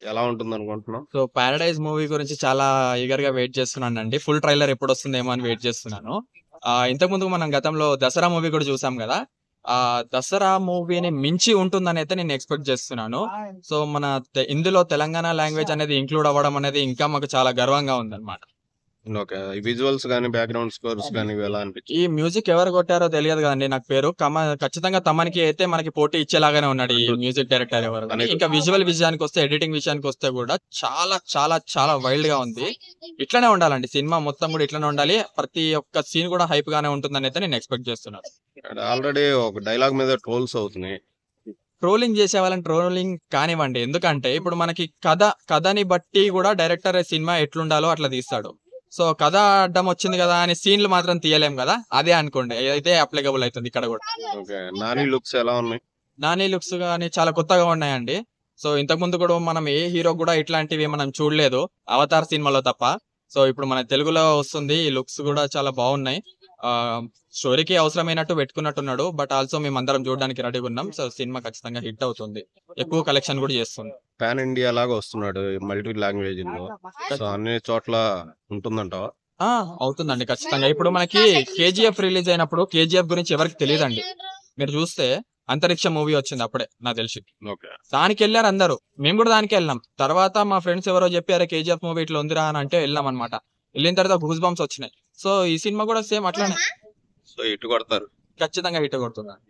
ఎలా ఉంటుంది అనుకుంటున్నావు? సో 'పారడైజ్' మూవీ గురించి చాలా ఈగర్‌గా వెయిట్ చేస్తున్నానండి. ఫుల్ ట్రైలర్ ఎప్పుడొస్తుందేమో అని వెయిట్ చేస్తున్నాను. ఇంతకుముందు మనం గతంలో 'దసరా' మూవీ కూడా చూసాం గదా! 'దసరా' మూవీని మించి ఉంటుందనైతే నేను ఎక్స్‌పెక్ట్ చేస్తున్నాను. సో మన ఇందులో తెలంగాణ లాంగ్వేజ్ అనేది ఇంక్లూడ్ అవ్వడం అనేది ఇంకా మాకు చాలా గర్వంగా ఉందన్నమాట. ఓకే. ఈ విజువల్స్ గాని, బ్యాక్‌గ్రౌండ్ స్కోర్స్ గాని ఇవి ఎలా అనిపించాయి? ఈ మ్యూజిక్ ఎవరు కొట్టారో తెలియదు కదండీ నాకు పేరు. ఖచ్చితంగా తమన్‌కి అయితే మనకి పోటీ ఇచ్చేలాగానే ఉన్నాడు ఈ అంటూ మ్యూజిక్ డైరెక్టర్ ఎవరు గాని. తనకి ఇంకా విజువల్ విషయానికొస్తే, ఎడిటింగ్ విషయానికొస్తే గూడా చాలా చాలా చాలా వైల్డ్‌గా ఉంది. ఇట్లనే ఉండాలండి. సినిమా మొత్తం గూడా ఇట్లనే ఉండాలి. ప్రతి ఒక్క సీన్ గూడా హైప్‌గానే ఉంటుందనైతే నేను ఎక్స్‌పెక్ట్ చేస్తున్నాను. ఆల్రెడీ ఒక డైలాగ్ మీద ట్రోల్స్ అవుతున్నాయి. ట్రోలింగ్ చేసే వాళ్ళని ట్రోలింగ్ కానివ్వండి. ఎందుకంటే ఇప్పుడు మనకి కథని బట్టి గూడా డైరెక్టర్ సినిమా ఎట్లుండాలో అట్లా తీస్తాడు. సో కథ అడ్డం వచ్చింది గదా! అని సీన్‌లు మాత్రం తీయలేం గదా! అదే అనుకోండి. అయితే అప్లికబుల్ అయితుంది ఇక్కడ గూడా. ఓకే. 'నాని' లుక్స్ ఎలా ఉన్నాయి? 'నాని' లుక్స్ గాని చాలా కొత్తగా ఉన్నాయండి. సో ఇంతకుముందు కూడా మనం ఏ హీరో గూడా ఇట్లాంటివి మనం చూడలేదు. 'అవతార్' సినిమాలో తప్ప. సో ఇప్పుడు మన తెలుగులో వస్తుంది. ఈ లుక్స్ గూడా చాలా బావున్నాయి. స్టోరీకి అవసరమైనట్టు పెట్టుకున్నట్టున్నాడు. బట్ ఆల్సో మేమందరం చూడడానికి రెడీగున్నాం. సో సినిమా ఖచ్చితంగా హిట్ అవుతుంది. ఎక్కువ కలెక్షన్ గూడా చేస్తుంది. పాన్ ఇండియా లాగా వస్తున్నాడు మల్టీ లాంగ్వేజ్‌లో. సో అన్ని చోట్ల ఉంటుందంటావా? ఆ! అవుతుందండి ఖచ్చితంగా. ఇప్పుడు మనకి 'కేజీఎఫ్' రిలీజ్ అయినప్పుడు 'కేజీఎఫ్' గురించి ఎవరికీ తెలీదండి. మీరు చూస్తే 'అంతరిక్ష' మూవీ వచ్చింది అప్పుడే నాకు తెలిసి. ఓకే. దానికెళ్లారు అందరూ. మేము గూడా దానికే ఎళ్ళాం. తర్వాత మా ఫ్రెండ్స్ ఎవరో చెప్పి "అరే! 'కేజీఎఫ్' మూవీ ఇట్లా ఉందిరా" అని అంటే ఎళ్ళామన్నమాట. ఎళ్ళిన తర్వాత గూస్ బంప్స్ వచ్చినాయి. సో ఈ సినిమా గూడా సేమ్ అట్లనే సో హిట్ కొడతారు. ఖచ్చితంగా హిట్ కొడుతుందండి.